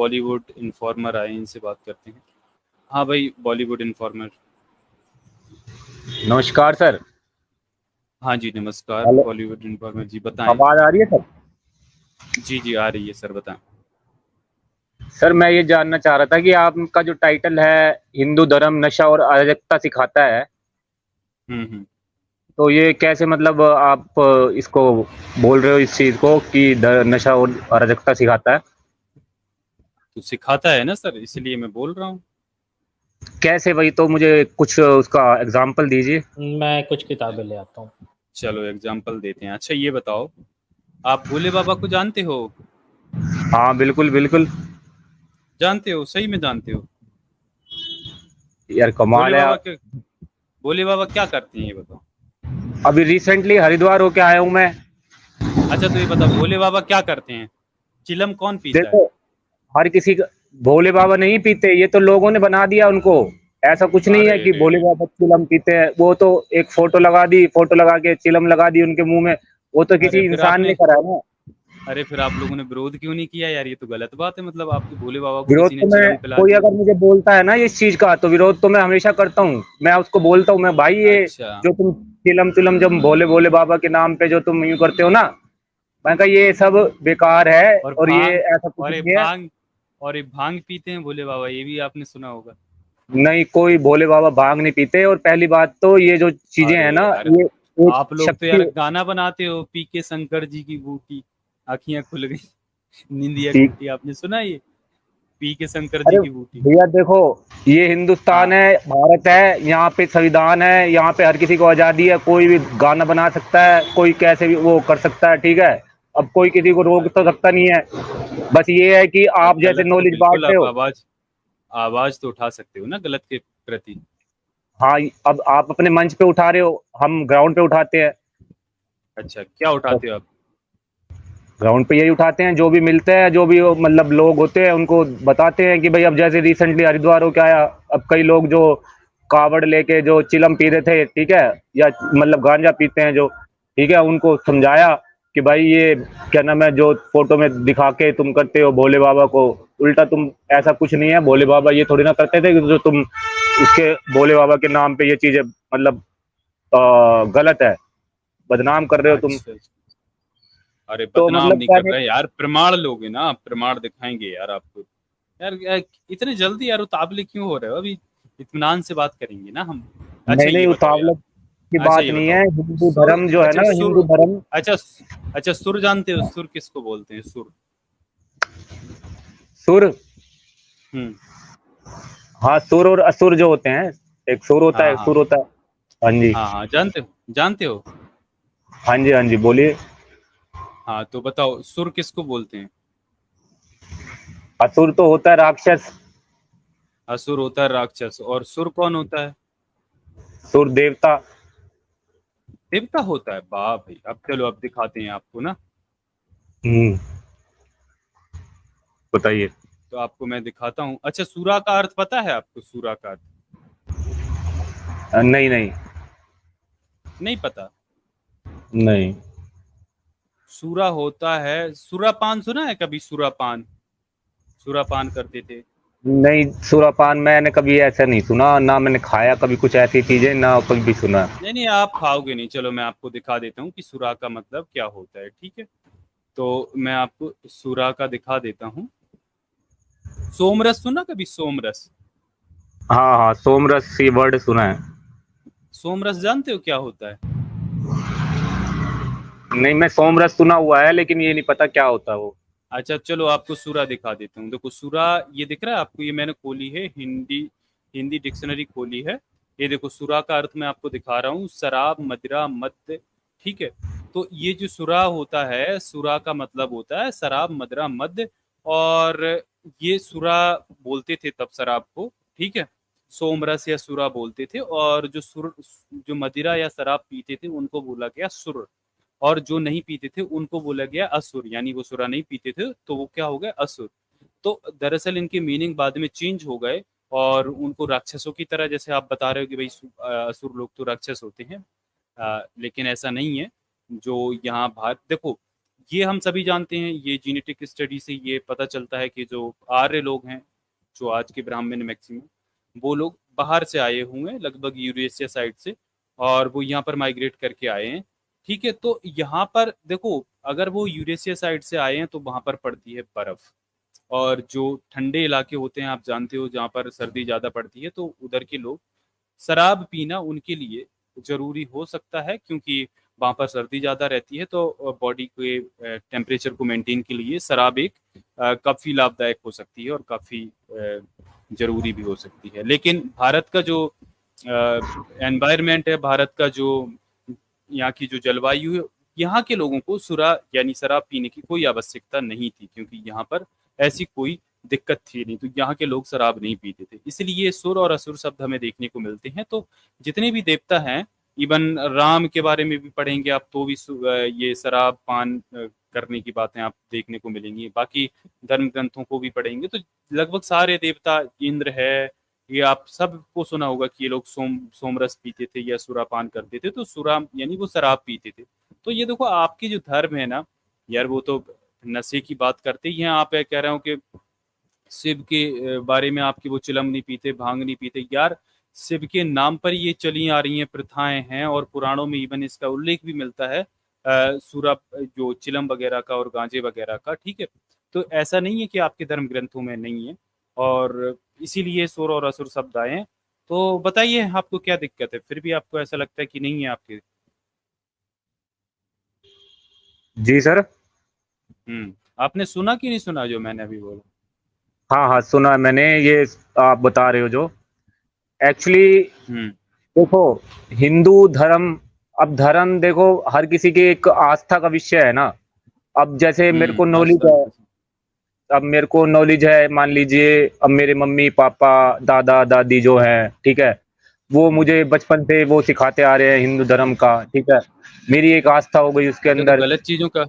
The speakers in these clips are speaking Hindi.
बॉलीवुड इन्फॉर्मर आए, इनसे बात करते हैं। हाँ भाई, बॉलीवुड इन्फॉर्मर। नमस्कार सर। हाँ जी नमस्कार, हेलो। बॉलीवुड इन्फॉर्मर जी, बताएं। आवाज आ रही है सर? जी जी आ रही है सर, बताएं। सर मैं ये जानना चाह रहा था कि आपका जो टाइटल है हिंदू धर्म नशा और अराजकता सिखाता है, हम्म। तो ये कैसे मतलब आप इसको बोल रहे हो इस चीज को कि नशा और अराजकता सिखाता है? तो सिखाता है ना सर, इसलिए मैं बोल रहा हूँ। कैसे भाई, तो मुझे कुछ उसका एग्जांपल दीजिए। मैं कुछ किताबें ले आता हूँ। चलो एग्जाम्पल देते हैं। अच्छा ये बताओ, आप भोले बाबा को जानते हो? हाँ बिल्कुल बिल्कुल। जानते हो, सही में जानते हो? यार भोले कमाल है बाबा आप। के भोले बाबा क्या करते हैं ये बताओ। अभी रिसेंटली हरिद्वार होके आया हूँ मैं। अच्छा तो ये बताओ, भोले बाबा क्या करते हैं? चिलम कौन पीता है? देखो, हर किसी का भोले बाबा नहीं पीते, ये तो लोगों ने बना दिया उनको। ऐसा कुछ नहीं अरे है कि रे भोले रे। बाबा चिलम पीते हैं, वो तो एक फोटो लगा दी, फोटो लगा के चिलम लगा दी उनके मुंह में। वो तो अरे किसी फिर इंसान ने आपने करा है ना। अरे फिर आप लोगों ने विरोध क्यों नहीं किया यार? ये तो गलत बात है, मतलब आपके भोले बाबा को विरोध किसी ने तो मैं, चिलम पिला कोई दी। अगर मुझे बोलता है ना इस चीज का, तो विरोध तो मैं हमेशा करता हूँ। मैं उसको बोलता हूँ, मैं भाई ये अच्छा। जो तुम चिलम चिलम जब भोले भोले बाबा के नाम पे जो तुम यूं करते हो ना, मैं कहा ये सब बेकार है और और ये भांग ऐसा कुछ और ये नहीं है। भांग और ये भांग पीते हैं भोले बाबा, ये भी आपने सुना होगा। नहीं, कोई भोले बाबा भांग नहीं पीते। और पहली बात तो ये जो चीजें अरे हैं ना, यार, ये एक आप लोग तो यार शक्ति। गाना बनाते हो, पी के शंकर जी की बूटी, आखियां खुल गई, निंदिया ठीक। टूटी, आपने सुना है ये? पी के शंकर जी अरे की बूटी। भैया देखो, ये हिंदुस्तान हाँ। है, भारत है, यहाँ पे संविधान है, यहाँ पे हर किसी को आजादी है, कोई भी गाना बना सकता है, कोई कैसे भी वो कर सकता है, ठीक है। अब कोई किसी को रोक तो सकता नहीं है। बस ये है कि हाँ, आप जैसे गलत को नॉलेज बांट बिल्कुल रहे आप हो। आवाज आवाज तो उठा सकते हो ना गलत के प्रति। हाँ, अब आप अपने मंच पे उठा रहे हो, हम ग्राउंड पे उठाते हैं। अच्छा, क्या उठाते हो आप? ग्राउंड पे यही उठाते हैं, जो भी मिलते हैं, जो भी वो मतलब लोग होते हैं, उनको बताते हैं कि भाई अब जैसे रिसेंटली हरिद्वार हो के आया, अब कई लोग जो कावड़ लेके जो चिलम पी रहे थे, ठीक है, या मतलब गांजा पीते हैं जो, ठीक है, उनको समझाया कि भाई ये क्या नाम है, जो फोटो में दिखा के तुम करते हो भोले बाबा को, उल्टा तुम, ऐसा कुछ नहीं है, भोले बाबा ये थोड़ी ना करते थे कि जो तुम उसके भोले बाबा के नाम पे ये चीजें मतलब गलत है, बदनाम कर रहे हो तुम। अच्छा अच्छा। अरे तो बदनाम मतलब नहीं कर कहने, रहे यार, प्रमाण लोगे ना, प्रमाण दिखाएंगे यार आपको। यार इतने जल्दी यार उतावले क्यों हो रहे हो? अभी इत्मीनान से बात करेंगे ना हम। अच्छा नहीं ये नहीं, बताओ यार। उतावला की अच्छा बात ये नहीं है। बताओ, हिंदू सुर। धर्म जो है अच्छा ना, सुर। हिंदू धर्म। अच्छा। अच्छा सुर जानते हो? सुर किसको बोलते हैं, सुर? सुर। हम्म। हाँ, सुर और असुर जो होते हैं, एक सुर होता है, हाँ एक हाँ सुर होता है। हाँ जी। हाँ हाँ, जानते हो जानते हो। हाँ जी, हाँ जी, बोलिए। हाँ तो बताओ, सुर किसको बोलते हैं? असुर तो होता है राक्षस। असुर होता है राक्षस, और सुर कौन होता है? सुर देवता। देवता होता है। वाह भाई, अब चलो अब दिखाते हैं आपको ना। हम्म। बताइए। तो आपको मैं दिखाता हूँ। अच्छा, सूरा का अर्थ पता है आपको? सूरा का अर्थ नहीं नहीं। नहीं पता? नहीं सूरा होता है, सुरापान सुना है कभी? सुरापान, सुरापान करते थे। नहीं, सुरापान मैंने कभी ऐसा नहीं सुना, ना मैंने खाया कभी कुछ ऐसी चीजें, ना कभी भी सुना। नहीं नहीं, आप खाओगे नहीं। चलो मैं आपको दिखा देता हूँ कि सुरा का मतलब क्या होता है, ठीक है? तो मैं आपको सुरा का दिखा देता हूँ। सोमरस सुना कभी? सोमरस। हाँ हाँ, सोमरस ये वर्ड सुना है। सोमरस जानते हो क्या होता है? नहीं, मैं सोमरस सुना हुआ है, लेकिन ये नहीं पता क्या होता है वो। अच्छा चलो आपको सूरा दिखा देता हूँ। देखो सूरा, ये दिख रहा है आपको? ये मैंने खोली है हिंदी, हिंदी डिक्शनरी खोली है। ये देखो, सूरा का अर्थ मैं आपको दिखा रहा हूँ, शराब, मदिरा, मद्य, ठीक है? तो ये जो सुरा होता है, सुरा का मतलब होता है शराब, मदिरा, मद्य। और ये सुरा बोलते थे तब शराब को, ठीक है? सोमरस या सुरा बोलते थे। और जो मदिरा या शराब पीते थे उनको बोला गया सुर। और जो नहीं पीते थे उनको बोला गया असुर, यानी वो सुरा नहीं पीते थे तो वो क्या हो गए? असुर। तो दरअसल इनके मीनिंग बाद में चेंज हो गए, और उनको राक्षसों की तरह, जैसे आप बता रहे हो कि भाई असुर लोग तो राक्षस होते हैं, लेकिन ऐसा नहीं है। जो यहाँ भारत देखो, ये हम सभी जानते हैं, ये जीनेटिक स्टडी से ये पता चलता है कि जो आर्य लोग हैं, जो आज के ब्राह्मण मैक्सिमम, वो लोग बाहर से आए हुए हैं, लगभग यूरेशिया साइड से, और वो यहाँ पर माइग्रेट करके आए हैं। ठीक है, तो यहाँ पर देखो, अगर वो यूरेशिया साइड से आए हैं तो वहाँ पर पड़ती है बर्फ, और जो ठंडे इलाके होते हैं आप जानते हो, जहाँ पर सर्दी ज़्यादा पड़ती है, तो उधर के लोग शराब पीना उनके लिए ज़रूरी हो सकता है, क्योंकि वहाँ पर सर्दी ज़्यादा रहती है, तो बॉडी के टेम्परेचर को मेंटेन के लिए शराब एक काफ़ी लाभदायक हो सकती है और काफ़ी ज़रूरी भी हो सकती है। लेकिन भारत का जो एनवायरनमेंट है, भारत का जो यहाँ की जो जलवायु है, यहाँ के लोगों को सुरा यानी शराब पीने की कोई आवश्यकता नहीं थी, क्योंकि यहाँ पर ऐसी कोई दिक्कत थी नहीं, तो यहाँ के लोग शराब नहीं पीते थे। इसलिए सुर और असुर शब्द हमें देखने को मिलते हैं। तो जितने भी देवता हैं, इवन राम के बारे में भी पढ़ेंगे आप, तो भी ये शराब पान करने की बातें आप देखने को मिलेंगी। बाकी धर्म ग्रंथों को भी पढ़ेंगे तो लगभग सारे देवता, इंद्र है, ये आप सबको सुना होगा कि ये लोग सोमरस पीते थे या सुरापान करते थे, तो सुरा यानी वो शराब पीते थे। तो ये देखो, आपकी जो धर्म है ना यार, वो तो नशे की बात करते ही हैं। आप कह रहे हो कि शिव के बारे में आपकी वो चिलम नहीं पीते, भांग नहीं पीते। यार, शिव के नाम पर ये चली आ रही हैं, प्रथाएं हैं, और पुराणों में इवन इसका उल्लेख भी मिलता है सूरा जो चिलम वगैरह का और गांजे वगैरह का। ठीक है, तो ऐसा नहीं है कि आपके धर्म ग्रंथों में नहीं है, और इसीलिए सुर और असुर शब्द आए हैं। तो बताइए, आपको क्या दिक्कत है? फिर भी आपको ऐसा लगता है कि नहीं है आपके? जी सर। आपने सुना कि नहीं सुना जो मैंने अभी बोला? हाँ हाँ, सुना मैंने, ये आप बता रहे हो जो एक्चुअली हम्म देखो, हिंदू धर्म, अब धर्म देखो हर किसी की एक आस्था का विषय है ना। अब जैसे मेरे को नॉलेज आस्था है, अब मेरे को नॉलेज है, मान लीजिए अब मेरे मम्मी पापा दादा दादी जो हैं, ठीक है, वो मुझे बचपन से वो सिखाते आ रहे हैं हिंदू धर्म का, ठीक है। मेरी एक आस्था हो गई उसके अच्छा, तो अंदर। गलत चीजों का,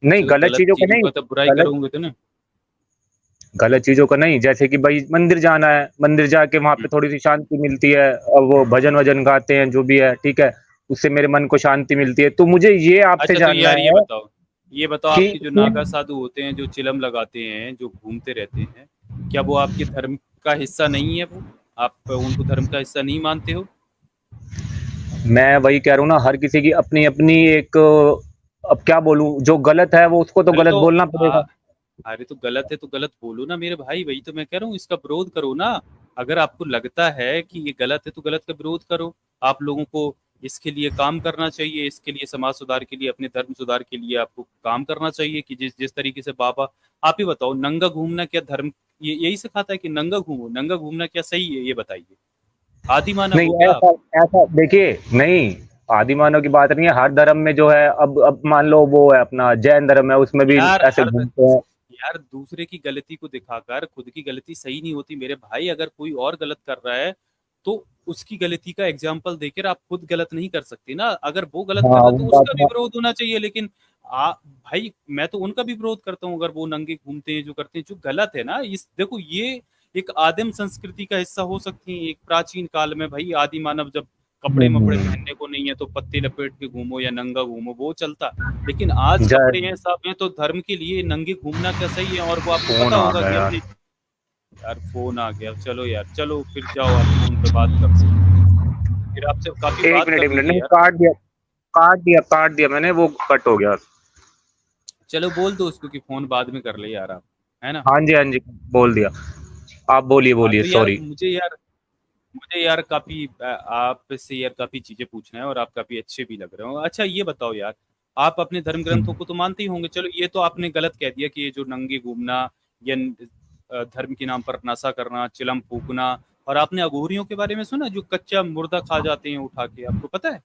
नहीं, अच्छा तो गलत गलत चीजों का चीजों नहीं। का तो बुराई गलत करोगे तो ना। गलत चीजों का नहीं, जैसे कि भाई मंदिर जाना है, मंदिर जाके वहां पे थोड़ी सी शांति मिलती है, और वो भजन वजन गाते हैं जो भी है, ठीक है, उससे मेरे मन को शांति मिलती है। तो मुझे ये आपसे अच्छा, तो जानना यार है ये बताओ, कि आपके जो नागा साधु होते हैं, जो चिलम लगाते हैं, जो घूमते रहते हैं, क्या वो आपके धर्म का हिस्सा नहीं है? वो आप उनको धर्म का हिस्सा नहीं मानते हो? मैं वही कह रहा हूँ ना, हर किसी की अपनी अपनी एक, अब क्या बोलूं, जो गलत है वो उसको तो अरे गलत तो बोलना आ, पड़ेगा। अरे तो गलत है तो गलत बोलो ना मेरे भाई, वही तो मैं कह रहा हूँ, इसका विरोध करो ना। अगर आपको लगता है कि ये गलत है तो गलत का विरोध करो। आप लोगों को इसके लिए काम करना चाहिए, इसके लिए समाज सुधार के लिए, अपने धर्म सुधार के लिए आपको काम करना चाहिए। कि जिस जिस तरीके से बाबा, आप ही बताओ, नंगा घूमना क्या धर्म ये यही सिखाता है कि नंगा घूमो? नंगा घूमना क्या सही है, ये बताइए? आदि मानव हो नहीं, क्या आप? ऐसा ऐसा देखिए, नहीं, आदि मानव की बात नहीं है। हर धर्म में जो है, अब मान लो वो है अपना जैन धर्म है, उसमें भी यार ऐसे घूमते हैं। यार, दूसरे की गलती को दिखाकर खुद की गलती सही नहीं होती मेरे भाई। अगर कोई और गलत कर रहा है तो उसकी गलती का एग्जाम्पल देकर आप खुद गलत नहीं कर सकते ना। अगर वो गलत कर हाँ, रहा है तो वो उसका बात भी है। विरोध होना चाहिए। लेकिन भाई, मैं तो उनका भी विरोध करता हूँ अगर वो नंगे घूमते हैं, जो करते हैं, जो गलत है ना। इस देखो, ये एक आदिम संस्कृति का हिस्सा हो सकती है, एक प्राचीन काल में। भाई, आदि मानव जब कपड़े मपड़े हम्म, पहनने को नहीं है तो पत्ते लपेट के घूमो या नंगा घूमो, वो चलता। लेकिन आज कपड़े जय। हैं, सब हैं, तो धर्म के लिए नंगे घूमना क्या सही है? और वो आपको पता फोन आ होगा गया कि यार। अपने, यार फोन आ गया, चलो यार, चलो फिर जाओ, आप फोन पे बात कर लो। फिर आपसे काफी एक बात मिनट, कर एक ली मिनट, थी नहीं, यार। काट दिया मैंने, वो कट हो गया। चलो बोल दो उसको कि फोन बाद में कर ले यार आप, है ना? हाँ जी, हाँ जी, बोल दिया। आप बोलिए हाँ, बोलिए, तो यार सॉरी। मुझे यार काफी आपसे यार काफी चीजें पूछना है, और आप काफी अच्छे भी लग रहे हो। अच्छा, ये बताओ यार, आप अपने धर्म ग्रंथों को तो मानते ही होंगे। चलो, ये तो आपने गलत कह दिया कि ये जो नंगे घूमना या धर्म के नाम पर नशा करना, चिलम फूकना। और आपने अघोरियों के बारे में सुना, जो कच्चा मुर्दा खा जाते हैं उठा के? आपको पता है?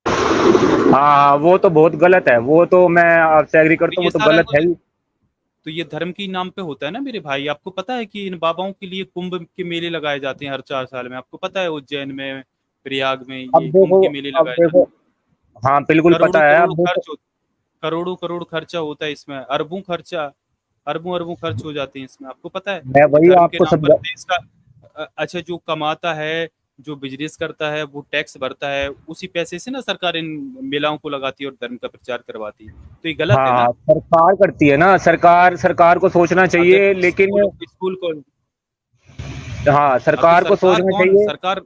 हाँ, वो तो बहुत गलत है, वो तो मैं आपसे एग्री तो करता हूँ, ये वो तो सारा गलत है कुछ, ही। तो ये धर्म के नाम पे होता है ना मेरे भाई। आपको पता है कि इन बाबाओं के लिए कुंभ के मेले लगाए जाते हैं हर 4 साल में? आपको पता है, उज्जैन में, प्रयाग में अब ये कुंभ देखो, के मेले अब लगाए जाते देखो, हैं। हाँ बिल्कुल करोड़ों पता है, करोड़ अब देखो। खर्च हो करोड़ों करोड़ खर्चा होता है इसमें, अरबों खर्चा, अरबों अरबों खर्च हो जाते हैं इसमें। आपको पता है मैं कि वही धर्म के आपको नाम पर समझा। देश का अच्छा जो कमाता है, जो बिजनेस करता है वो टैक्स भरता है, उसी पैसे से ना सरकार इन मेलाओं को लगाती है और धर्म का प्रचार करवाती है। तो ये गलत है हाँ, ना। सरकार करती है ना, सरकार सरकार को सोचना अगर चाहिए, लेकिन स्कूल स्कूल को हाँ, हाँ, तो सरकार को सरकार सोचना कौन, चाहिए। सरकार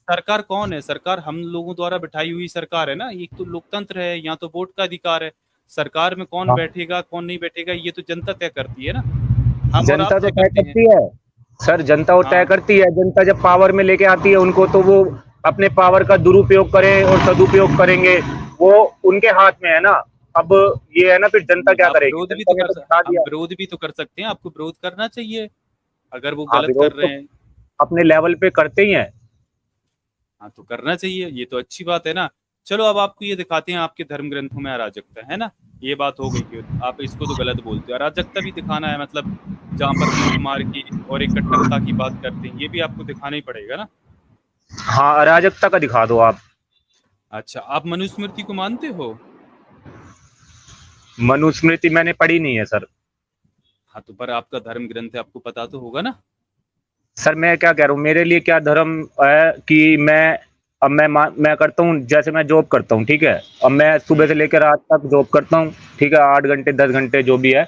सरकार कौन है? सरकार हम लोगों द्वारा बिठाई हुई सरकार है ना। ये तो लोकतंत्र है, यहाँ तो वोट का अधिकार है। सरकार में कौन हाँ, बैठेगा कौन नहीं बैठेगा ये तो जनता तय करती है ना, हम और आप जनता तो तय तय करते हैं। करती है सर, जनता वो तय हाँ, करती है। जनता जब पावर में लेके आती है उनको, तो वो अपने पावर का दुरुपयोग करें और सदुपयोग करेंगे, वो उनके हाथ में है ना। अब ये है ना, फिर जनता नहीं, क्या आप करेगी? विरोध भी जनता तो ने कर तो बिठा हम दिया। विरोध भी तो कर सकते हैं, आपको विरोध करना चाहिए अगर वो हाँ, गलत कर विरोध रहे तो हैं। अपने लेवल पे करते ही हैं। हाँ, तो करना चाहिए, ये तो अच्छी बात है ना। चलो अब आपको ये दिखाते हैं आपके धर्म ग्रंथों में अराजकता है ना। ये बात हो गई कि आप इसको तो गलत बोलते हो, अराजकता भी दिखाना है मतलब, जहाँ पर लूटमार की और एक कट्टरता की बात करते हैं, ये भी आपको दिखाना ही पड़ेगा ना। हाँ, अराजकता का दिखा दो आप। अच्छा, आप मनुस्मृति को मानते हो? मनुस्मृति मैंने पढ़ी नहीं है सर। हाँ, तो पर आपका धर्म ग्रंथ है, आपको पता तो होगा ना। सर मैं क्या कह रहा हूँ, मेरे लिए क्या धर्म है कि मैं करता हूँ, जैसे मैं जॉब करता हूँ, ठीक है। अब मैं सुबह से लेकर रात तक जॉब करता हूँ, ठीक है, 8 घंटे 10 घंटे जो भी है।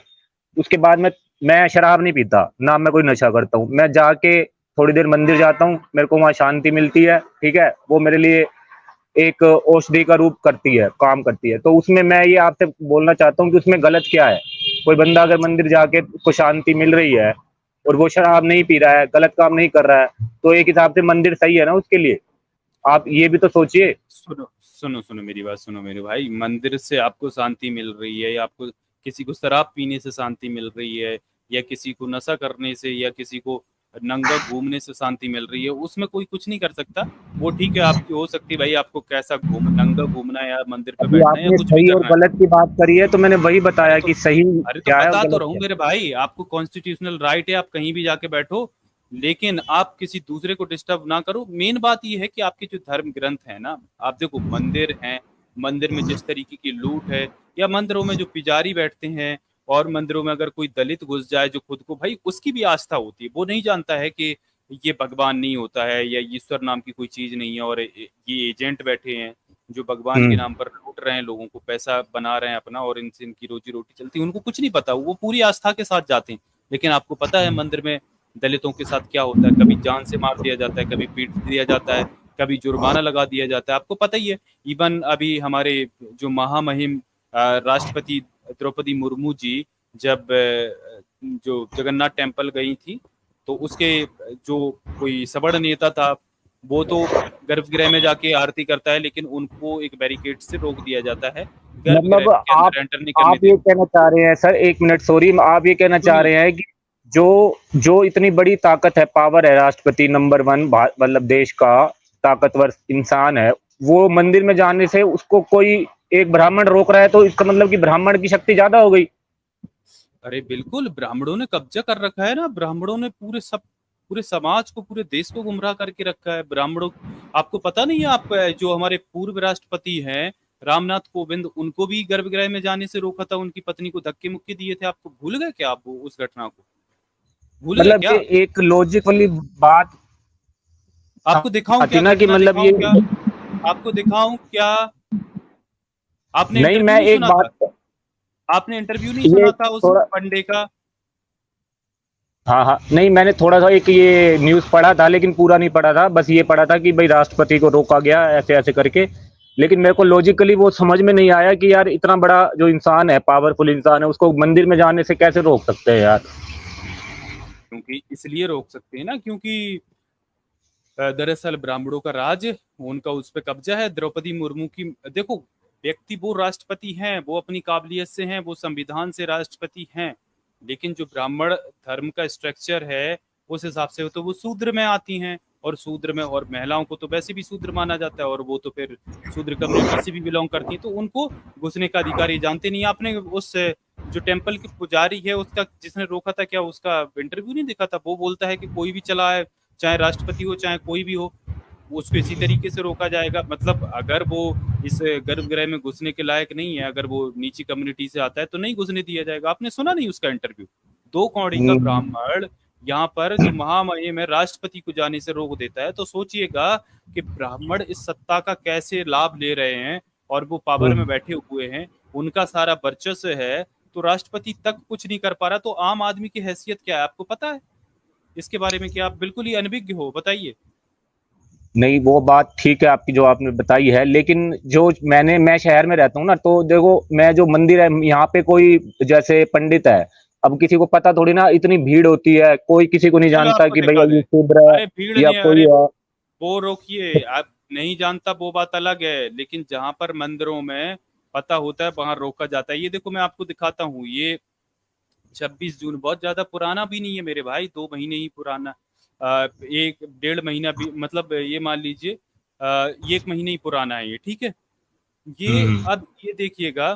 उसके बाद मैं शराब नहीं पीता, ना मैं कोई नशा करता हूँ। मैं जाके थोड़ी देर मंदिर जाता हूँ, मेरे को वहाँ शांति मिलती है, ठीक है। वो मेरे लिए एक औषधि का रूप करती है, काम करती है। तो उसमें मैं ये आपसे बोलना चाहता हूँ कि उसमें गलत क्या है? कोई बंदा अगर मंदिर जाके उसको शांति मिल रही है और वो शराब नहीं पी रहा है, गलत काम नहीं कर रहा है, तो एक हिसाब से मंदिर सही है ना उसके लिए। आप ये भी तो सोचिए। सुनो सुनो सुनो मेरी बात सुनो मेरे भाई, मंदिर से आपको शांति मिल रही है या आपको किसी को शराब पीने से शांति मिल रही है या किसी को नशा करने से या किसी को नंगा घूमने से शांति मिल रही है, उसमें कोई कुछ नहीं कर सकता। वो ठीक है, आपकी हो सकती है भाई, आपको कैसा नंगा घूमना है या मंदिर पे अभी बैठना है या आपने कुछ भी सही और करना है। गलत की बात करी है, तो मैंने वही अरे बताया तो कि सही अरे तो क्या है और बता तो गलत रहा हूँ क्या है। मेरे भाई, आपको कॉन्स्टिट्यूशनल राइट है, आप कहीं भी जाके बैठो, लेकिन आप किसी दूसरे को डिस्टर्ब ना करो। मेन बात ये है कि आपके जो धर्म ग्रंथ है ना, आप देखो मंदिर हैं, मंदिर में जिस तरीके की लूट है, या मंदिरों में जो पुजारी बैठते हैं, और मंदिरों में अगर कोई दलित घुस जाए जो खुद को, भाई उसकी भी आस्था होती है, वो नहीं जानता है कि ये भगवान नहीं होता है या ईश्वर नाम की कोई चीज नहीं है, और ये एजेंट बैठे हैं जो भगवान के हम्म। नाम पर लूट रहे हैं, लोगों को पैसा बना रहे हैं अपना, और इनसे इनकी रोजी रोटी चलती है, उनको कुछ नहीं पता, वो पूरी आस्था के साथ जाते हैं। लेकिन आपको पता है मंदिर में दलितों के साथ क्या होता है, कभी जान से मार दिया जाता है, कभी पीट दिया जाता है, कभी जुर्माना लगा दिया जाता है, आपको पता ही है। इवन अभी हमारे जो महामहिम राष्ट्रपति द्रौपदी मुर्मू जी जब जो जगन्नाथ टेम्पल गई थी, तो उसके जो कोई सबड़ नेता था, वो तो गर्भगृह में जाके आरती करता है, लेकिन उनको एक बैरिकेड से रोक दिया जाता है, गर्भगृह मतलब के अंदर एंटर नहीं करने आप ये दिया। कहना चाह रहे हैं सर, एक मिनट सॉरी, आप ये कहना चाह सुनिए, रहे हैं कि जो जो इतनी बड़ी ताकत है, पावर है, राष्ट्रपति नंबर वन, मतलब देश का ताकतवर इंसान है, वो मंदिर में जाने से उसको कोई एक ब्राह्मण रोक रहा है, तो इसका मतलब कि ब्राह्मण की शक्ति ज्यादा हो गई। अरे बिल्कुल, ब्राह्मणों ने कब्जा कर रखा है ना, ब्राह्मणों ने पूरे समाज को, पूरे देश को गुमराह करके रखा है ब्राह्मणों। आपको पता नहीं है? आप जो हमारे पूर्व राष्ट्रपति हैं रामनाथ कोविंद, उनको भी गर्भगृह में जाने से रोका था, उनकी पत्नी को धक्के मुक्के दिए थे। आपको भूल गए क्या? आप उस घटना को भूल गए मतलब क्या? ये एक लॉजिक वाली बात आपको दिखाऊं आती क्या ना कि घटना, मतलब ये, दिखाऊं क्या? आपको दिखाऊं क्या? आपने नहीं इंटरव्यू मैं नहीं एक सुना था? बात, आपने इंटरव्यू नहीं ये सुना था उस थोड़ा, पंडे का? हाँ हाँ, नहीं मैंने थोड़ा सा एक ये न्यूज़ पढ़ा था, लेकिन पूरा नहीं पढ़ा था, बस ये पढ़ा था कि भाई राष्ट्रपति को रोका गया ऐसे ऐसे करके। लेकिन मेरे को लॉजिकली वो समझ में नहीं आया कि यार इतना बड़ा जो इंसान है, पावरफुल इंसान है, उसको मंदिर में जाने से कैसे रोक सकते हैं यार। क्योंकि इसलिए रोक सकते हैं ना, क्योंकि दरअसल ब्राह्मणों का राज, उनका उस पर कब्जा है। द्रौपदी मुर्मू की देखो, व्यक्ति वो राष्ट्रपति हैं, वो अपनी काबिलियत से हैं, वो संविधान से राष्ट्रपति हैं, लेकिन जो ब्राह्मण धर्म का स्ट्रक्चर है उस हिसाब से तो वो शूद्र में आती हैं, और शूद्र में, और महिलाओं को तो वैसे भी शूद्र माना जाता है, और वो तो फिर शूद्र कम्युनिटी से भी बिलोंग करती है, तो उनको घुसने का अधिकार ये जानते नहीं। आपने उस जो टेम्पल की पुजारी है उसका, जिसने रोका था, क्या उसका इंटरव्यू नहीं देखा था? वो बोलता है कि कोई भी चला है, चाहे राष्ट्रपति हो चाहे कोई भी हो, उसको इसी तरीके से रोका जाएगा। मतलब अगर वो इस गर्भगृह में घुसने के लायक नहीं है, अगर वो नीची कम्युनिटी से आता है, तो नहीं घुसने दिया जाएगा। आपने सुना नहीं उसका इंटरव्यू? 2 कौड़ी का हम्म, ब्राह्मण यहाँ पर जो महामहिम है राष्ट्रपति को जाने से रोक देता है, तो सोचिएगा कि ब्राह्मण इस सत्ता का कैसे लाभ ले रहे हैं और वो पावर में बैठे हुए हैं, उनका सारा वर्चस्व है, तो राष्ट्रपति तक कुछ नहीं कर पा रहा, तो आम आदमी की हैसियत क्या है आपको पता है इसके बारे में? क्या आप बिल्कुल ही अनभिज्ञ हो? बताइए। नहीं, वो बात ठीक है आपकी जो आपने बताई है, लेकिन जो मैं शहर में रहता हूँ ना, तो देखो मैं जो मंदिर है यहाँ पे कोई जैसे पंडित है, अब किसी को पता थोड़ी ना, इतनी भीड़ होती है, कोई किसी को नहीं चलो जानता आपको कि भैया दिखा ये दें। शूद्र है अरे भीड़ या नहीं, कोई अरे है। वो रोकिए, आप नहीं जानता वो बात अलग है, लेकिन जहां पर मंदिरों में पता होता है वहां रोका जाता है। ये देखो मैं आपको दिखाता हूँ, ये 26 जून, बहुत ज्यादा पुराना भी नहीं है मेरे भाई, 2 महीने ही पुराना, 1 डेढ़ महीना भी, मतलब ये मान लीजिए 1 महीने ही पुराना है ये, ठीक है। ये अब ये देखिएगा,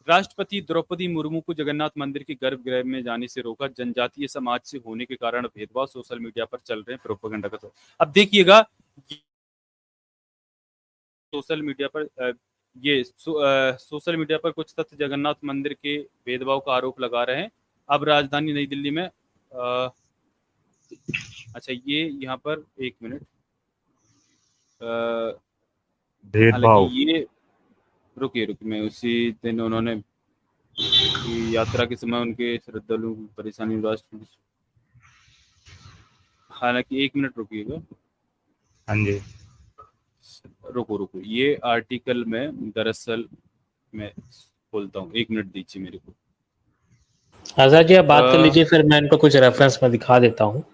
राष्ट्रपति द्रौपदी मुर्मू को जगन्नाथ मंदिर के गर्भगृह में जाने से रोका, जनजातीय समाज से होने के कारण भेदभाव, सोशल मीडिया पर चल रहे हैं प्रोपेगेंडा का। तो अब देखिएगा सोशल मीडिया पर सोशल मीडिया पर कुछ तथ्य जगन्नाथ मंदिर के भेदभाव का आरोप लगा रहे हैं। अब राजधानी नई दिल्ली में अच्छा ये यहाँ पर 1 मिनट, हालांकि भेदभाव। ये रुकिए मैं उसी दिन उन्होंने कि यात्रा के समय उनके श्रद्धालुओं की परेशानी राष्ट्र, हालांकि 1 मिनट रुकिएगा। हाँ जी। रुको ये आर्टिकल में दरअसल मैं बोलता हूँ, 1 मिनट दीजिए मेरे को। आजाद जी आप बात कर लीजिए, फिर मैं इनको कुछ रेफरेंस में दिखा देता हूँ।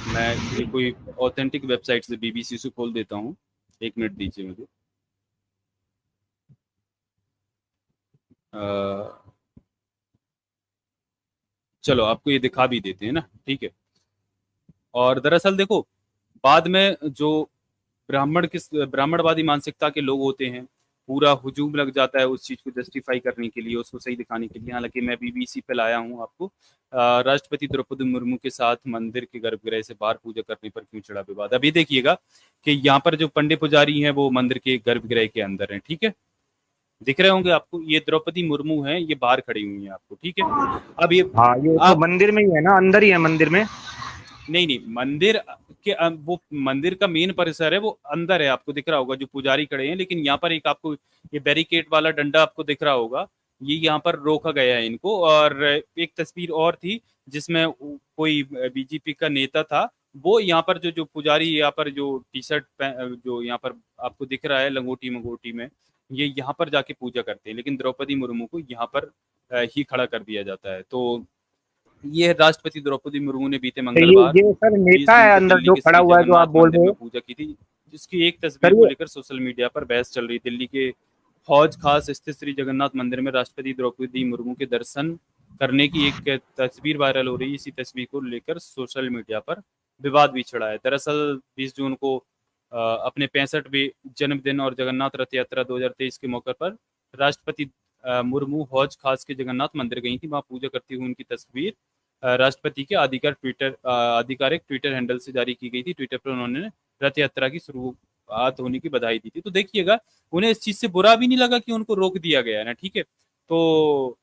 मैं ये कोई ऑथेंटिक वेबसाइट से बीबीसी से खोल देता हूँ, 1 मिनट दीजिए मुझे। चलो आपको ये दिखा भी देते हैं ना, ठीक है। और दरअसल देखो, बाद में जो ब्राह्मणवादी मानसिकता के लोग होते हैं, पूरा हुजूम लग जाता है उस चीज को जस्टिफाई करने के लिए, उसको सही दिखाने के लिए। हालांकि मैं बीबीसी पे लाया हूँ आपको, राष्ट्रपति द्रौपदी मुर्मू के साथ मंदिर के गर्भगृह से बाहर पूजा करने पर क्यों छिड़ा विवाद। अभी देखिएगा कि यहाँ पर जो पंडित पुजारी हैं वो मंदिर के गर्भगृह के अंदर हैं, ठीक है, दिख रहे होंगे आपको, ये द्रौपदी मुर्मू हैं, ये बाहर खड़ी हुई हैं आपको, ठीक है। अब ये हाँ, ये तो मंदिर में ही है ना, अंदर ही है मंदिर में। नहीं मंदिर के वो मंदिर का मेन परिसर है, वो अंदर है, आपको दिख रहा होगा जो पुजारी खड़े हैं। लेकिन यहाँ पर एक आपको ये बैरिकेड वाला डंडा आपको दिख रहा होगा, ये यहाँ पर रोका गया है इनको। और एक तस्वीर और थी जिसमें कोई बीजेपी का नेता था, वो यहाँ पर जो पुजारी यहाँ पर जो टी शर्ट जो यहाँ पर आपको दिख रहा है लंगोटी मंगोटी में, ये यहाँ पर जाके पूजा करते हैं, लेकिन द्रौपदी मुर्मू को यहाँ पर ही खड़ा कर दिया जाता है। तो ये राष्ट्रपति द्रौपदी मुर्मू ने बीते मंगलवार ये सर 20 नेता जून है को अंदर दिल्ली जो के खड़ा श्री हुआ है, जो आप जगन्नाथ बोल मंदिर रहे में हो पूजा की थी, जिसकी एक तस्वीर सर। को ये लेकर सोशल मीडिया पर बहस चल रही। दिल्ली के हौज खास स्थित श्री जगन्नाथ मंदिर में राष्ट्रपति द्रौपदी मुर्मू के दर्शन करने की एक तस्वीर वायरल हो रही है। इसी तस्वीर को लेकर सोशल मीडिया पर विवाद भी छिड़ा है। दरअसल 20 जून को अपने 65वें जन्मदिन और जगन्नाथ रथ यात्रा 2023 के मौके पर राष्ट्रपति मुर्मू हौज खास के जगन्नाथ मंदिर गई थी। वहां पूजा करती हुई उनकी तस्वीर राष्ट्रपति के आधिकारिक ट्विटर हैंडल से जारी की गई थी। ट्विटर पर उन्होंने रथ यात्रा की शुरुआत होने की बधाई दी थी। तो देखिएगा, उन्हें इस चीज से बुरा भी नहीं लगा कि उनको रोक दिया गया है ना, ठीक है। तो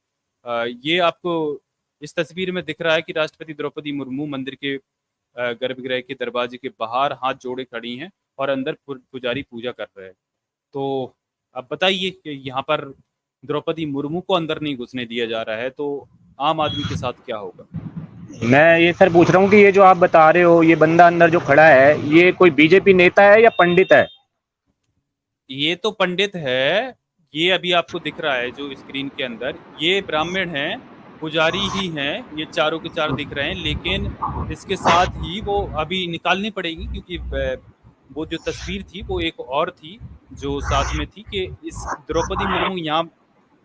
ये आपको इस तस्वीर में दिख रहा है कि राष्ट्रपति द्रौपदी मुर्मू मंदिर के गर्भगृह के दरवाजे के बाहर हाथ जोड़े खड़ी हैं और अंदर पुजारी पूजा कर रहे हैं। तो अब बताइए कि यहाँ पर द्रौपदी मुर्मू को अंदर नहीं घुसने दिया जा रहा है, तो आम आदमी के साथ क्या होगा? मैं ये सर पूछ रहा हूँ कि ये जो आप बता रहे हो, ये बंदा अंदर जो खड़ा है, ये कोई बीजेपी नेता है या पंडित है? ये तो पंडित है, ये अभी आपको दिख रहा है जो स्क्रीन के अंदर, ये ब्राह्मण हैं, पुजारी ही हैं, ये चारों के चार दिख रहे हैं। लेकिन इसके साथ ही वो अभी निकालनी पड़ेगी, क्योंकि वो जो तस्वीर थी वो एक और थी जो साथ में थी, कि इस द्रौपदी मुर्मू यहाँ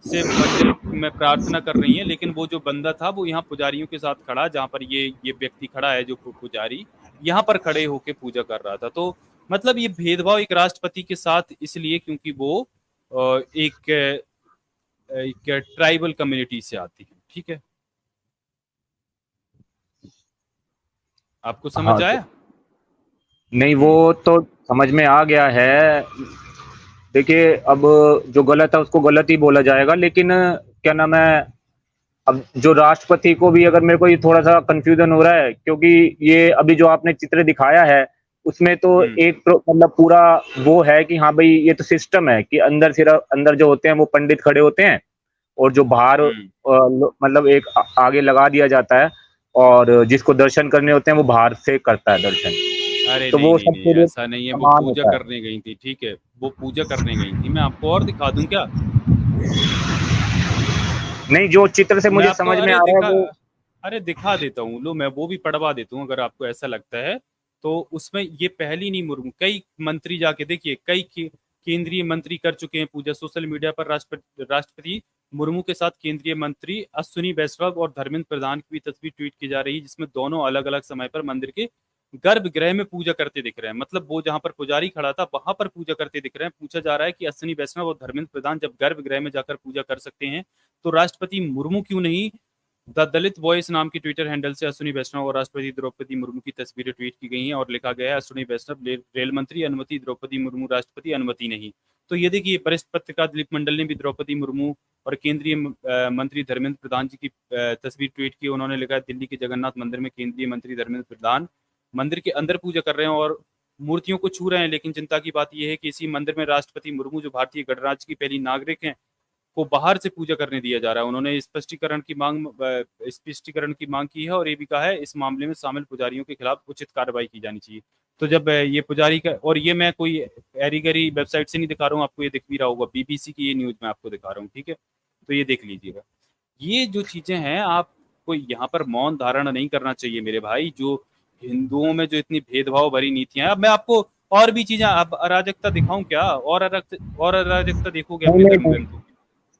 से मंदिर में प्रार्थना कर रही हैं, लेकिन वो जो बंदा था वो यहाँ पुजारियों के साथ खड़ा, जहाँ पर ये व्यक्ति खड़ा है जो पुजारी, यहाँ पर खड़े होके पूजा कर रहा था। तो मतलब ये भेदभाव एक राष्ट्रपति के साथ इसलिए क्योंकि वो एक ट्राइबल कम्युनिटी से आती है, ठीक है। आपको समझ हाँ, आया? नहीं वो तो समझ में आ गया है। देखिए, अब जो गलत है उसको गलत ही बोला जाएगा, लेकिन क्या नाम है, अब जो राष्ट्रपति को भी, अगर मेरे को ये थोड़ा सा कंफ्यूजन हो रहा है, क्योंकि ये अभी जो आपने चित्र दिखाया है उसमें तो एक मतलब पूरा वो है कि हाँ भाई ये तो सिस्टम है कि अंदर सिर्फ अंदर जो होते हैं वो पंडित खड़े होते हैं, और जो बाहर मतलब एक आगे लगा दिया जाता है, और जिसको दर्शन करने होते हैं वो बाहर से करता है दर्शन। अरे तो नहीं वो नहीं नहीं, सबके लिए ऐसा नहीं है, वो समान पूजा होता है। करने गई थी, ठीक है, वो पूजा करने गई थी। मैं आपको और दिखा दूं क्या? नहीं, जो चित्र से मैं मुझे आपको समझ में आ रहा है वो, अरे दिखा देता हूँ, लो मैं वो भी पढ़वा देता हूँ अगर आपको ऐसा लगता है। तो उसमें ये पहली नहीं मुर्मू, कई मंत्री जाके देखिए, केंद्रीय मंत्री कर चुके हैं पूजा। सोशल मीडिया पर राष्ट्रपति मुर्मू के साथ केंद्रीय मंत्री अश्विनी वैष्णव और धर्मेंद्र प्रधान की भी तस्वीर ट्वीट की जा रही है, जिसमें दोनों अलग अलग समय पर मंदिर के गर्भगृह में पूजा करते दिख रहे हैं। मतलब वो जहां पर पुजारी खड़ा था वहां पर पूजा करते दिख रहे हैं। पूछा जा रहा है कि अश्विनी वैष्णव और धर्मेंद्र प्रधान जब गर्भगृह में जाकर पूजा कर सकते हैं तो राष्ट्रपति मुर्मू क्यों नहीं? द दलित वॉइस नाम की ट्विटर हैंडल से अश्विनी वैष्णव और राष्ट्रपति द्रौपदी मुर्मू की तस्वीरें ट्वीट की गई हैं और लिखा गया है अश्विनी वैष्णव रेल मंत्री अनुमति, द्रौपदी मुर्मू राष्ट्रपति अनुमति नहीं। तो ये देखिए, वरिष्ठ पत्रकार दिलीप मंडल ने भी द्रौपदी मुर्मू और केंद्रीय मंत्री धर्मेंद्र प्रधान जी की तस्वीर ट्वीट की। उन्होंने लिखा है दिल्ली के जगन्नाथ मंदिर में केंद्रीय मंत्री धर्मेंद्र प्रधान मंदिर के अंदर पूजा कर रहे हैं और मूर्तियों को छू रहे हैं, लेकिन चिंता की बात यह है कि इसी मंदिर में राष्ट्रपति मुर्मू, जो भारतीय गणराज्य की पहली नागरिक हैं, को बाहर से पूजा करने दिया जा रहा है। उन्होंने स्पष्टीकरण की मांग की है और ये भी कहा है इस मामले में शामिल पुजारियों के खिलाफ उचित कार्रवाई की जानी चाहिए। तो जब ये पुजारी का, और ये मैं कोई एरी गरी वेबसाइट से नहीं दिखा रहा हूँ आपको, ये दिख भी रहा होगा, बीबीसी की ये न्यूज मैं आपको दिखा रहा हूँ, ठीक है, तो ये देख लीजिएगा। ये जो चीजें हैं, आपको यहाँ पर मौन धारण नहीं करना चाहिए मेरे भाई। जो हिंदुओं में जो इतनी भेदभाव भरी नीतियां हैं, अब मैं आपको और भी चीजें, अब अराजकता दिखाऊं क्या? और अराजकता देखोगे नहीं अपने नहीं धर्म नहीं, ग्रंथों की?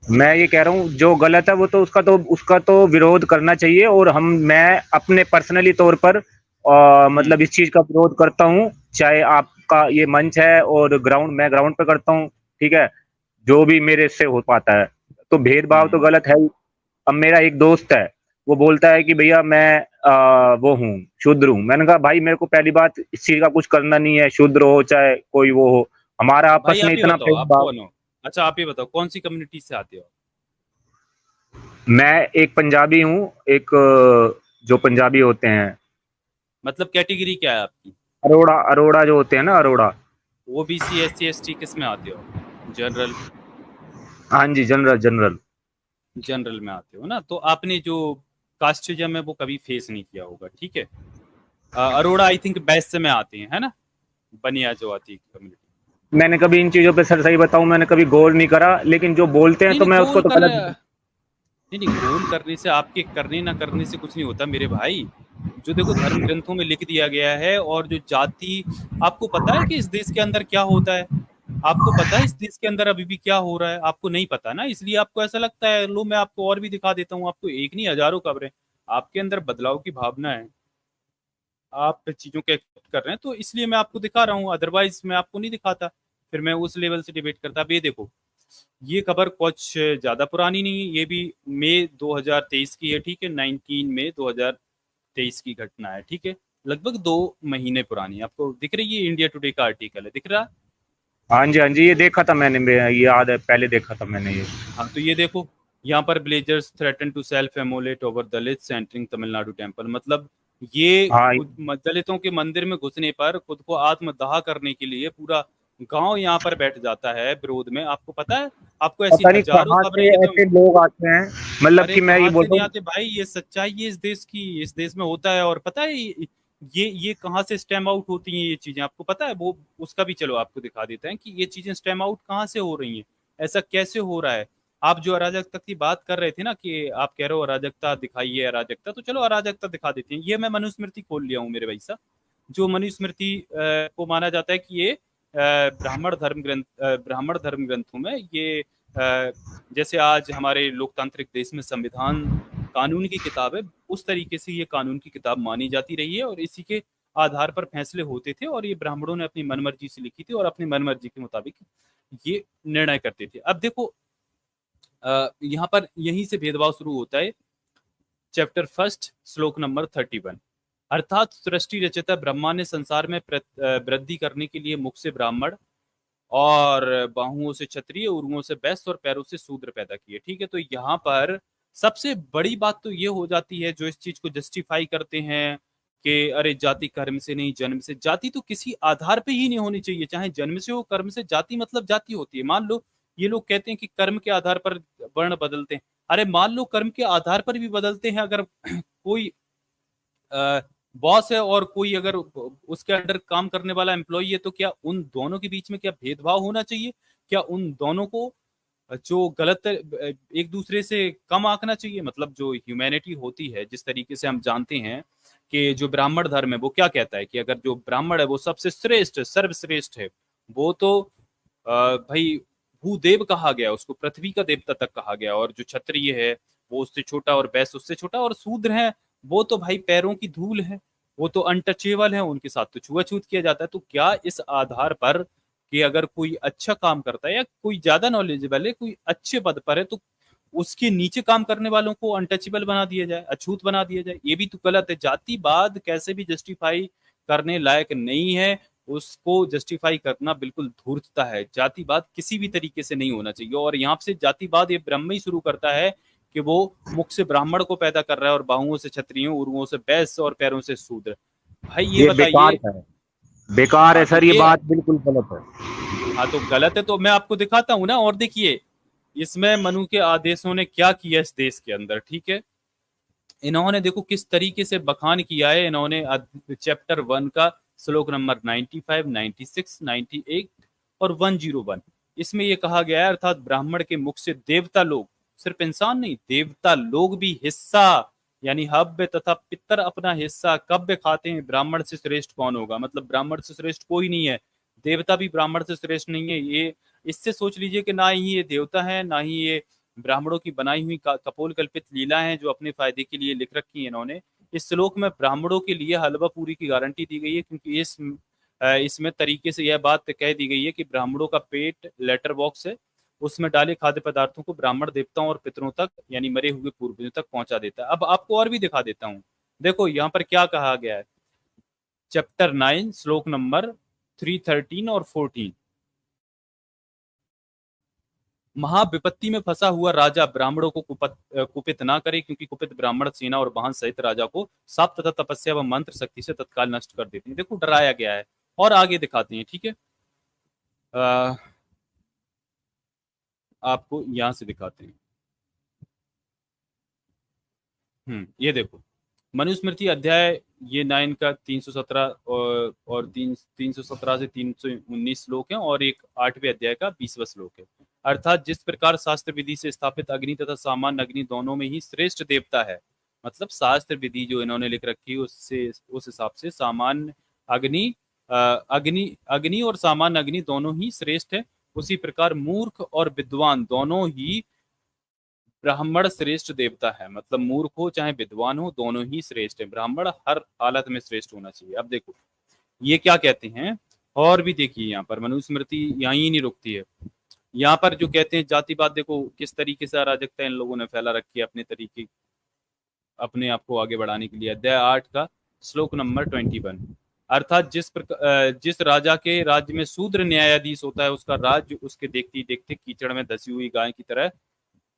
मैं ये कह रहा हूँ जो गलत है वो तो उसका तो विरोध करना चाहिए, और मैं अपने पर्सनली तौर पर हम्म। मतलब इस चीज का विरोध करता हूँ। चाहे आपका ये मंच है और मैं ग्राउंड पे करता हूँ, ठीक है, जो भी मेरे से हो पाता है। तो भेदभाव तो हम्म। गलत है ही। अब मेरा एक दोस्त है, वो बोलता है कि भैया मैं वो हूँ, शूद्र हूँ। मैंने कहा भाई मेरे को पहली बात इस चीज का कुछ करना नहीं है, शूद्र हो चाहे कोई वो हो, हमारा आपस भाई में आप ये इतना बताओ, आप भेदभाव। कौन हो? अच्छा आप ये बताओ, कौन सी कम्युनिटी से आते हो? मैं एक पंजाबी हूँ, एक जो पंजाबी होते हैं, मतलब कैटेगरी क्या है आपकी? अरोड़ा, अरोड़ा जो होते हैं ना, अरोड़ा। ओबीसी, एससी, एसटी, किस में आते हो? जनरल? हाँ जी, जनरल जनरल। जनरल में आते हो ना, तो आपने जो कास्टिज्म है वो कभी फेस नहीं किया होगा, ठीक है। अरोड़ा आई थिंक बैस्य में आते हैं, है ना, बनिया जो आती है कम्युनिटी। मैंने कभी इन चीजों पे, सर सही बताऊं, मैंने कभी गौर नहीं करा, लेकिन जो बोलते हैं नहीं तो नहीं, मैं उसको तो गलत। नहीं नहीं, गोल करने से, आपके करने ना करने से कुछ नहीं होता मेरे भाई। जो देखो धर्म ग्रंथों में लिख दिया गया है, और जो जाति, आपको पता है कि इस देश के अंदर क्या होता है? आपको पता है इस देश के अंदर अभी भी क्या हो रहा है? आपको नहीं पता ना, इसलिए आपको ऐसा लगता है। लो मैं आपको और भी दिखा देता हूँ, आपको एक नहीं हजारों खबरें। आपके अंदर बदलाव की भावना है, आप चीजों को एक्सेप्ट कर रहे हैं, तो इसलिए मैं आपको दिखा रहा हूँ, अदरवाइज मैं आपको नहीं दिखाता। फिर मैं उस लेवल से डिबेट करता। अब ये देखो, ये खबर कुछ ज्यादा पुरानी नहीं है, ये भी मई 2023 की है, ठीक है, 19 मई 2023 की घटना है, ठीक है, लगभग 2 महीने पुरानी। आपको दिख रही है, इंडिया टुडे का आर्टिकल है, दिख रहा? हाँ जी हाँ जी, ये देखा था मैंने, ये याद है, पहले देखा था मैंने ये। हाँ, तो ये देखो, यहाँ पर blazers threaten to self AMOLED over Dalits entering Tamil Nadu temple. मतलब ये हाँ, दलितों के मंदिर में घुसने पर खुद को आत्मदाह करने के लिए पूरा गांव यहाँ पर बैठ जाता है विरोध में। आपको पता है? आपको ऐसी पता नहीं हजारों कहाँ खबरें, से ये तो, ऐसे लोग आते हैं, मतलब अरे कि मैं ये कहाँ बोल से रहा नहीं हूँ। आते भाई, ये सच्चाई है इस देश की, इस देश में होता है। और पता है ये कहाँ से स्टेम आउट होती हैं ये चीजें, आपको पता है? वो उसका भी चलो आपको दिखा देते हैं कि ये चीजें स्टेम आउट कहाँ से हो रही हैं, ऐसा कैसे हो रहा है। आप जो अराजकता की बात कर रहे थे ना, कि आप कह रहे हो अराजकता दिखाइए, अराजकता, तो चलो अराजकता दिखा देते हैं। ये मैं मनुस्मृति खोल लिया हूँ मेरे भाई साहब। जो मनुस्मृति को माना जाता है कि ये ब्राह्मण धर्म ग्रंथों में ये जैसे आज हमारे लोकतांत्रिक देश में संविधान कानून की किताब है, उस तरीके से ये कानून की किताब मानी जाती रही है, और इसी के आधार पर फैसले होते थे, और ये ब्राह्मणों ने अपनी मनमर्जी से लिखी थी और अपनी मनमर्जी के मुताबिक ये निर्णय करते थे। अब देखो, यहाँ पर यहीं से भेदभाव शुरू होता है। चैप्टर फर्स्ट, श्लोक नंबर 31, अर्थात सृष्टि रचयिता ब्रह्मा ने संसार में वृद्धि करने के लिए मुख से ब्राह्मण और बाहुओं से क्षत्रिय, उरुओं से वैश्य और पैरों से शूद्र पैदा किए, ठीक है। तो यहाँ पर सबसे बड़ी बात तो ये हो जाती है, जो इस चीज को जस्टिफाई करते हैं कि अरे जाति कर्म से नहीं जन्म से। जाति तो किसी आधार पे ही नहीं होनी चाहिए, चाहे जन्म से हो कर्म से। जाति मतलब जाति होती है। मान लो ये लोग कहते हैं कि कर्म के आधार पर वर्ण बदलते हैं, अरे मान लो कर्म के आधार पर भी बदलते हैं, अगर कोई बॉस है और कोई अगर उसके अंडर काम करने वाला एम्प्लॉय है, तो क्या उन दोनों के बीच में क्या भेदभाव होना चाहिए? क्या उन दोनों को जो गलत एक दूसरे से कम आंकना चाहिए? मतलब जो ह्यूमैनिटी होती है, जिस तरीके से हम जानते हैं कि जो ब्राह्मण धर्म है वो क्या कहता है कि अगर जो ब्राह्मण है वो सबसे श्रेष्ठ सर्वश्रेष्ठ है, वो तो भाई भूदेव कहा गया, उसको पृथ्वी का देवता तक कहा गया, और जो क्षत्रिय है वो उससे छोटा और वैश्य उससे छोटा, और शूद्र है वो तो भाई पैरों की धूल है, वो तो अनटचेबल है, उनके साथ तो छुआछूत किया जाता है। तो क्या इस आधार पर कि अगर कोई अच्छा काम करता है या कोई ज्यादा नॉलेजेबल है, कोई अच्छे पद पर है, तो उसके नीचे काम करने वालों को अनटचेबल बना दिया जाए, अछूत बना दिया जाए? ये भी तो गलत है। जातिवाद कैसे भी जस्टिफाई करने लायक नहीं है, उसको जस्टिफाई करना बिल्कुल धूर्तता है। जातिवाद किसी भी तरीके से नहीं होना चाहिए। और यहाँ से जातिवाद ये ब्रह्म ही शुरू करता है कि वो मुख से ब्राह्मण को पैदा कर रहा है और बाहुओं से क्षत्रिय, उरुओं से वैश्य और पैरों से शूद्र। भाई ये बेकार बताइए। है, बेकार है हाँ तो सर, ये ये, बात बिल्कुल गलत है। हाँ तो गलत है तो मैं आपको दिखाता हूं ना। और देखिए इसमें मनु के आदेशों ने क्या किया इस देश के अंदर, ठीक है। इन्होंने देखो किस तरीके से बखान किया है। इन्होंने चैप्टर 1 का श्लोक नंबर 95, 96, 98 और 101, इसमें ये कहा गया है, अर्थात ब्राह्मण के मुख से देवता लोग, सिर्फ इंसान नहीं देवता लोग भी हिस्सा यानी हव्य तथा पितर अपना हिस्सा कव्य खाते हैं। ब्राह्मण से श्रेष्ठ कौन होगा? मतलब ब्राह्मण से श्रेष्ठ कोई नहीं है, देवता भी ब्राह्मण से श्रेष्ठ नहीं है। ये इससे सोच लीजिए कि ना ही ये देवता है, ना ही ये ब्राह्मणों की बनाई हुई कपोल कल्पित लीला है जो अपने फायदे के लिए लिख रखी है इन्होंने। इस श्लोक में ब्राह्मणों के लिए हलवा पूरी की गारंटी दी गई है, क्योंकि इसमें तरीके से यह बात कह दी गई है कि ब्राह्मणों का पेट लेटर बॉक्स है, उसमें डाले खाद्य पदार्थों को ब्राह्मण देवताओं और पितरों तक यानी मरे हुए पूर्वजों तक पहुंचा देता है। अब आपको और भी दिखा देता हूं, देखो यहाँ पर क्या कहा गया है। चैप्टर 9 श्लोक नंबर 313 और 14, महाविपत्ति में फंसा हुआ राजा ब्राह्मणों को कुपित ना करे, क्योंकि कुपित ब्राह्मण सेना और वाहन सहित राजा को साप तथा तपस्या व मंत्र शक्ति से तत्काल नष्ट कर देते हैं। देखो डराया गया है। और आगे दिखाते हैं, ठीक है। आपको यहां से दिखाते हैं। ये देखो मनुस्मृति अध्याय ये 9 का 317 और 317 से 319 श्लोक है, और एक 8वें अध्याय का 20वां श्लोक है। अर्थात जिस प्रकार शास्त्र विधि से स्थापित अग्नि तथा सामान्य अग्नि दोनों में ही श्रेष्ठ देवता है, मतलब शास्त्र विधि जो इन्होंने लिख रखी है उससे उस हिसाब से सामान्य अग्नि अग्नि और सामान्य अग्नि दोनों ही श्रेष्ठ है, उसी प्रकार मूर्ख और विद्वान दोनों ही ब्राह्मण श्रेष्ठ देवता है। मतलब मूर्ख हो चाहे विद्वान हो दोनों ही श्रेष्ठ है, ब्राह्मण हर हालत में श्रेष्ठ होना चाहिए। अब देखो ये क्या कहते हैं, और भी देखिए यहाँ पर मनुस्मृति यहीं नहीं रुकती है। यहाँ पर जो कहते हैं जातिवाद, देखो किस तरीके से अराजकता इन लोगों ने फैला रखी है अपने तरीके, अपने आप को आगे बढ़ाने के लिए। अध्याय 8 का श्लोक नंबर 21, अर्थात जिस राजा के राज्य में शूद्र न्यायाधीश होता है, उसका राज्य उसके देखते देखते कीचड़ में धसी हुई गाय की तरह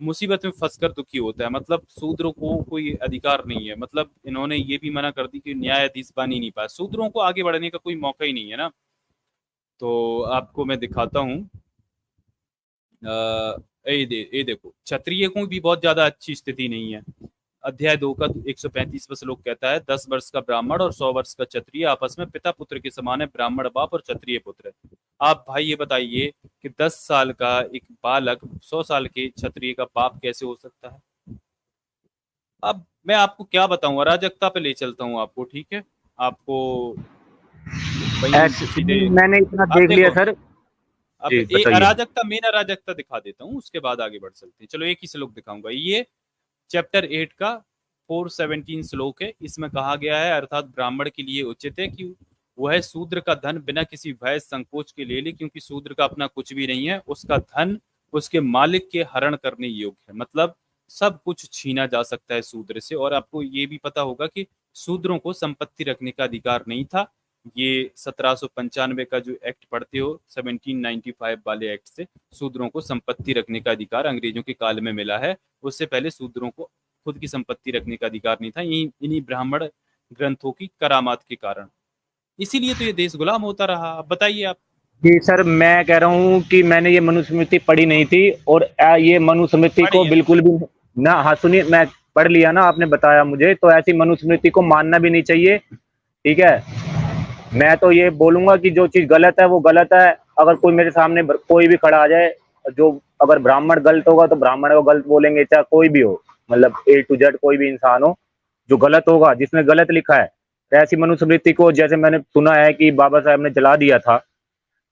मुसीबत में फंसकर दुखी होता है। मतलब शूद्रों को कोई अधिकार नहीं है। मतलब इन्होंने ये भी मना कर दी कि न्यायाधीश बन ही नहीं पाए, शूद्रों को आगे बढ़ने का कोई मौका ही नहीं है ना। तो आपको मैं दिखाता हूँ, ये देखो क्षत्रिय को भी बहुत ज्यादा अच्छी स्थिति नहीं है। अध्याय 2 का 135वां श्लोक कहता है, 10 वर्ष का ब्राह्मण और 100 वर्ष का क्षत्रिय आपस में पिता पुत्र के समान है, ब्राह्मण बाप और क्षत्रिय पुत्र। आप भाई ये बताइए कि 10 साल का एक बालक 100 साल के क्षत्रिय का बाप कैसे हो सकता है? अब मैं आपको क्या बताऊं, अराजकता पे ले चलता हूं आपको, ठीक है। आपको सीधे मैंने इतना आप देख लिया देखो, सर। अब जी ये बताइए। अराजकता मेन अराजकता दिखा देता हूँ, उसके बाद आगे बढ़ सकते हैं। चलो एक ही श्लोक दिखाऊंगा। ये चैप्टर 8 का 417 श्लोक है। इसमें कहा गया है, अर्थात ब्राह्मण के लिए उचित है कि वह शूद्र का धन बिना किसी भय संकोच के ले ले, क्योंकि शूद्र का अपना कुछ भी नहीं है, उसका धन उसके मालिक के हरण करने योग्य है। मतलब सब कुछ छीना जा सकता है शूद्र से। और आपको ये भी पता होगा कि शूद्रों को संपत्ति रखने का अधिकार नहीं था, ये 1795 का जो एक्ट पढ़ते हो, 1795 वाले एक्ट से शूद्रों को संपत्ति रखने का अधिकार अंग्रेजों के काल में मिला है। उससे पहले शूद्रों को खुद की संपत्ति रखने का अधिकार नहीं था, इन्हीं ब्राह्मण ग्रंथों की करामात के कारण। इसीलिए तो ये देश गुलाम होता रहा। अब बताइए आप। जी सर, मैं कह रहा हूँ कि मैंने ये मनुस्मृति पढ़ी नहीं थी, और ये मनुस्मृति को बिल्कुल भी ना, हाँ सुनिए, मैं पढ़ लिया ना, आपने बताया मुझे, तो ऐसी मनुस्मृति को मानना भी नहीं चाहिए, ठीक है। मैं तो ये बोलूंगा कि जो चीज गलत है वो गलत है। अगर कोई मेरे सामने कोई भी खड़ा आ जाए, जो अगर ब्राह्मण गलत होगा तो ब्राह्मण को गलत बोलेंगे, चाहे कोई भी हो, मतलब A to Z कोई भी इंसान हो, जो गलत होगा, जिसमें गलत लिखा है, तो ऐसी मनुस्मृति को, जैसे मैंने सुना है कि बाबा साहब ने जला दिया था,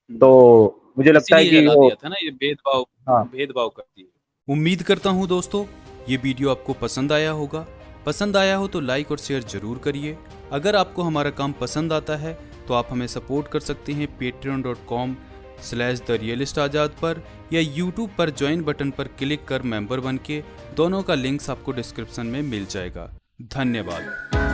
तो मुझे लगता है कि वो था ना, ये भेदभाव, हाँ। भेदभाव करती है। उम्मीद करता हूँ दोस्तों ये वीडियो आपको पसंद आया होगा। पसंद आया हो तो लाइक और शेयर जरूर करिए। अगर आपको हमारा काम पसंद आता है तो आप हमें सपोर्ट कर सकते हैं patreon.com/therealistazad पर, या YouTube पर ज्वाइन बटन पर क्लिक कर मेंबर बन के। दोनों का लिंक्स आपको डिस्क्रिप्शन में मिल जाएगा। धन्यवाद।